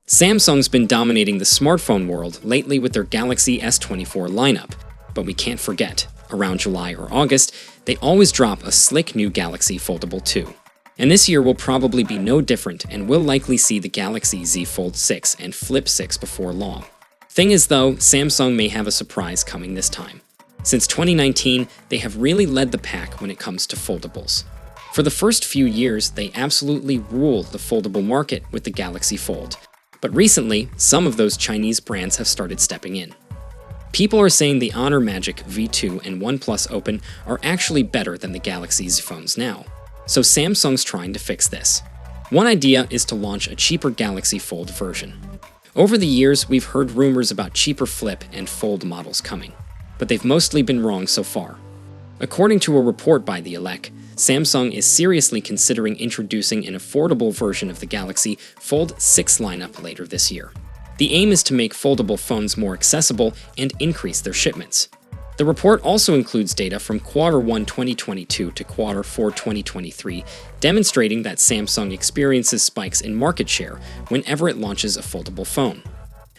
Samsung's been dominating the smartphone world lately with their Galaxy S24 lineup, but we can't forget, around July or August, they always drop a slick new Galaxy Foldable 2. And this year will probably be no different, and we'll likely see the Galaxy Z Fold 6 and Flip 6 before long. Thing is though, Samsung may have a surprise coming this time. Since 2019, they have really led the pack when it comes to foldables. For the first few years, they absolutely ruled the foldable market with the Galaxy Fold. But recently, some of those Chinese brands have started stepping in. People are saying the Honor Magic V2 and OnePlus Open are actually better than the Galaxy Z phones now. So Samsung's trying to fix this. One idea is to launch a cheaper Galaxy Fold version. Over the years, we've heard rumors about cheaper Flip and Fold models coming, but they've mostly been wrong so far. According to a report by the Elec, Samsung is seriously considering introducing an affordable version of the Galaxy Fold 6 lineup later this year. The aim is to make foldable phones more accessible and increase their shipments. The report also includes data from Q1 2022 to Q4 2023, demonstrating that Samsung experiences spikes in market share whenever it launches a foldable phone.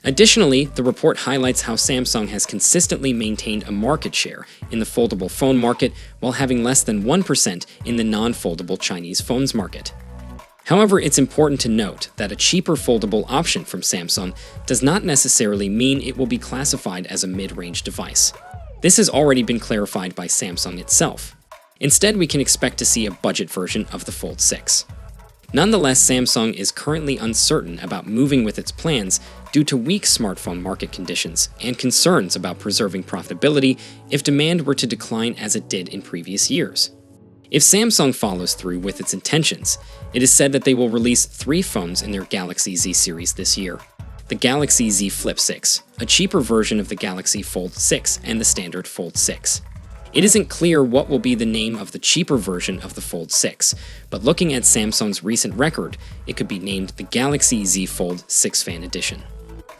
Additionally, the report highlights how Samsung has consistently maintained a market share in the foldable phone market while having less than 1% in the non-foldable Chinese phones market. However, it's important to note that a cheaper foldable option from Samsung does not necessarily mean it will be classified as a mid-range device. This has already been clarified by Samsung itself. Instead, we can expect to see a budget version of the Fold 6. Nonetheless, Samsung is currently uncertain about moving with its plans due to weak smartphone market conditions and concerns about preserving profitability if demand were to decline as it did in previous years. If Samsung follows through with its intentions, it is said that they will release 3 phones in their Galaxy Z series this year. The Galaxy Z Flip 6, a cheaper version of the Galaxy Fold 6 and the standard Fold 6. It isn't clear what will be the name of the cheaper version of the Fold 6, but looking at Samsung's recent record, it could be named the Galaxy Z Fold 6 Fan Edition.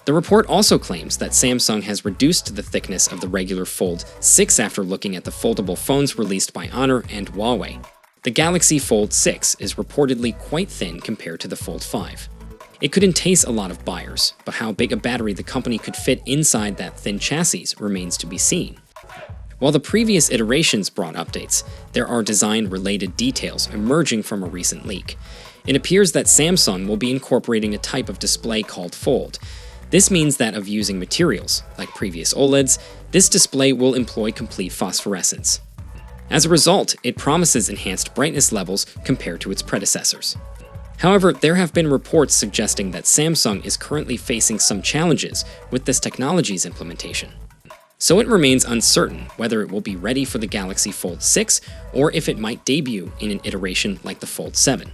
The report also claims that Samsung has reduced the thickness of the regular Fold 6 after looking at the foldable phones released by Honor and Huawei. The Galaxy Fold 6 is reportedly quite thin compared to the Fold 5. It could entice a lot of buyers, but how big a battery the company could fit inside that thin chassis remains to be seen. While the previous iterations brought updates, there are design-related details emerging from a recent leak. It appears that Samsung will be incorporating a type of display called Fold. This means that of using materials, like previous OLEDs, this display will employ complete phosphorescence. As a result, it promises enhanced brightness levels compared to its predecessors. However, there have been reports suggesting that Samsung is currently facing some challenges with this technology's implementation. So it remains uncertain whether it will be ready for the Galaxy Fold 6 or if it might debut in an iteration like the Fold 7.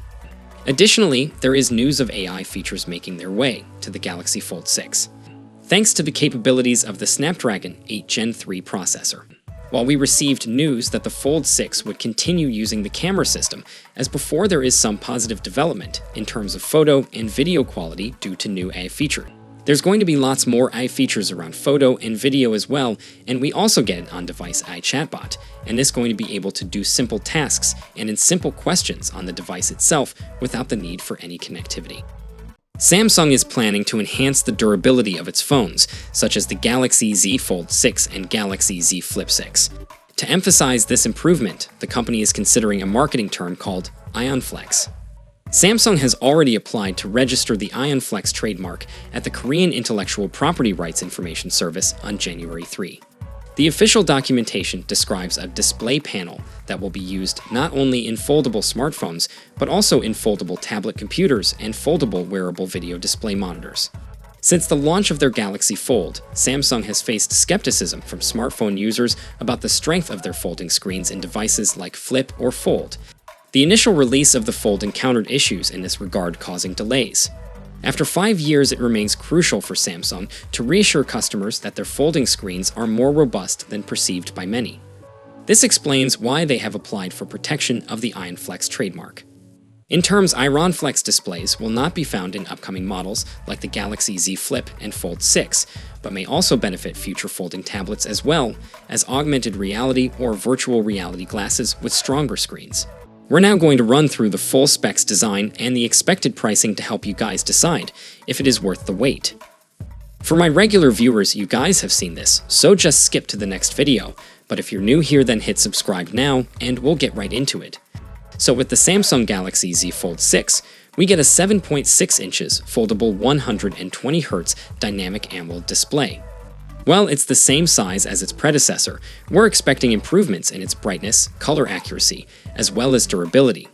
Additionally, there is news of AI features making their way to the Galaxy Fold 6, thanks to the capabilities of the Snapdragon 8 Gen 3 processor. While we received news that the Fold 6 would continue using the camera system, as before there is some positive development in terms of photo and video quality due to new AI features. There's going to be lots more AI features around photo and video as well, and we also get an on-device AI chatbot, and this is going to be able to do simple tasks and in simple questions on the device itself without the need for any connectivity. Samsung is planning to enhance the durability of its phones, such as the Galaxy Z Fold 6 and Galaxy Z Flip 6. To emphasize this improvement, the company is considering a marketing term called IonFlex. Samsung has already applied to register the IonFlex trademark at the Korean Intellectual Property Rights Information Service on January 3. The official documentation describes a display panel that will be used not only in foldable smartphones, but also in foldable tablet computers and foldable wearable video display monitors. Since the launch of their Galaxy Fold, Samsung has faced skepticism from smartphone users about the strength of their folding screens in devices like Flip or Fold. The initial release of the Fold encountered issues in this regard, causing delays. After 5 years, it remains crucial for Samsung to reassure customers that their folding screens are more robust than perceived by many. This explains why they have applied for protection of the IonFlex trademark. In terms, IonFlex displays will not be found in upcoming models like the Galaxy Z Flip and Fold 6, but may also benefit future folding tablets as well as augmented reality or virtual reality glasses with stronger screens. We're now going to run through the full specs, design, and the expected pricing to help you guys decide if it is worth the wait. For my regular viewers, you guys have seen this, so just skip to the next video, but if you're new here, then hit subscribe now, and we'll get right into it. So with the Samsung Galaxy Z Fold 6, we get a 7.6 inches foldable 120Hz dynamic AMOLED display. While it's the same size as its predecessor, we're expecting improvements in its brightness, color accuracy, as well as durability.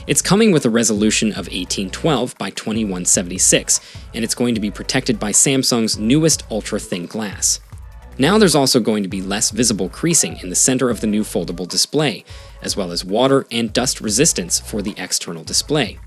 It's coming with a resolution of 1812 by 2176, and it's going to be protected by Samsung's newest ultra-thin glass. Now there's also going to be less visible creasing in the center of the new foldable display, as well as water and dust resistance for the external display.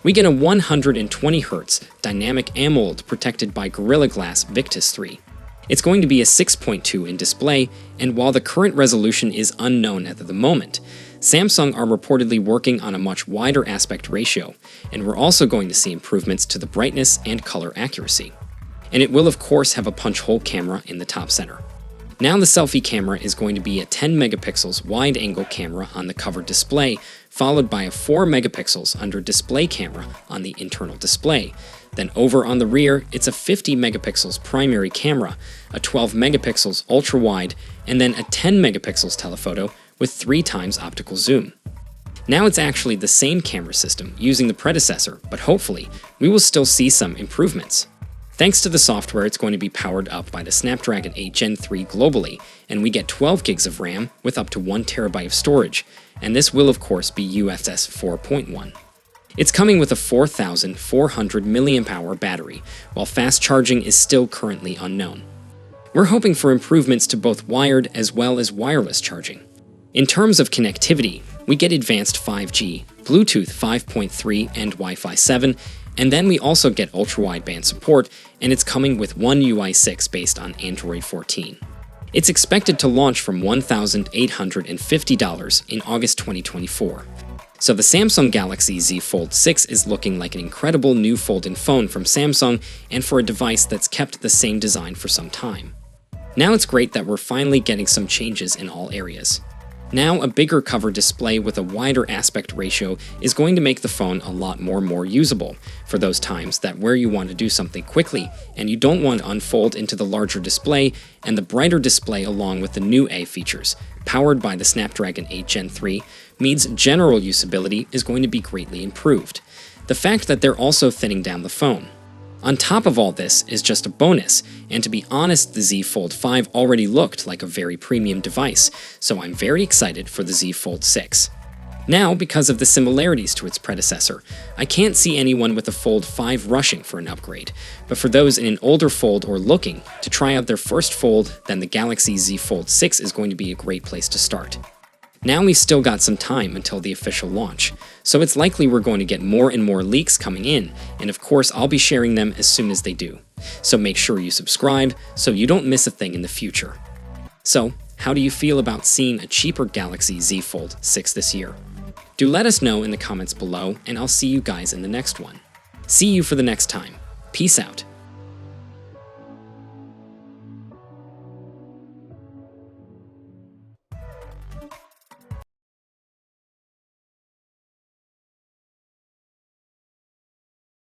We get a 120Hz dynamic AMOLED protected by Gorilla Glass Victus 3. It's going to be a 6.2 in display, and while the current resolution is unknown at the moment, Samsung are reportedly working on a much wider aspect ratio, and we're also going to see improvements to the brightness and color accuracy. And it will of course have a punch-hole camera in the top center. Now the selfie camera is going to be a 10 megapixels wide-angle camera on the covered display, followed by a 4 megapixels under display camera on the internal display. Then over on the rear, it's a 50 megapixels primary camera, a 12 megapixels ultra-wide, and then a 10 megapixels telephoto with 3 times optical zoom. Now it's actually the same camera system using the predecessor, but hopefully we will still see some improvements. Thanks to the software, it's going to be powered up by the Snapdragon 8 Gen 3 globally, and we get 12 gigs of RAM with up to 1 terabyte of storage, and this will of course be UFS 4.1. It's coming with a 4,400 mAh battery, while fast charging is still currently unknown. We're hoping for improvements to both wired as well as wireless charging. In terms of connectivity, we get advanced 5G, Bluetooth 5.3 and Wi-Fi 7, and then we also get ultra-wideband support, and it's coming with One UI 6 based on Android 14. It's expected to launch from $1,850 in August 2024. So the Samsung Galaxy Z Fold 6 is looking like an incredible new fold-in phone from Samsung, and for a device that's kept the same design for some time. Now it's great that we're finally getting some changes in all areas. Now a bigger cover display with a wider aspect ratio is going to make the phone a lot more usable for those times that where you want to do something quickly and you don't want to unfold into the larger display, and the brighter display along with the new A features, powered by the Snapdragon 8 Gen 3, means general usability is going to be greatly improved. The fact that they're also thinning down the phone. On top of all this is just a bonus, and to be honest, the Z Fold 5 already looked like a very premium device, so I'm very excited for the Z Fold 6. Now, because of the similarities to its predecessor, I can't see anyone with a Fold 5 rushing for an upgrade, but for those in an older Fold or looking to try out their first Fold, then the Galaxy Z Fold 6 is going to be a great place to start. Now we've still got some time until the official launch, so it's likely we're going to get more and more leaks coming in, and of course I'll be sharing them as soon as they do. So make sure you subscribe so you don't miss a thing in the future. So, how do you feel about seeing a cheaper Galaxy Z Fold 6 this year? Do let us know in the comments below, and I'll see you guys in the next one. See you for the next time. Peace out.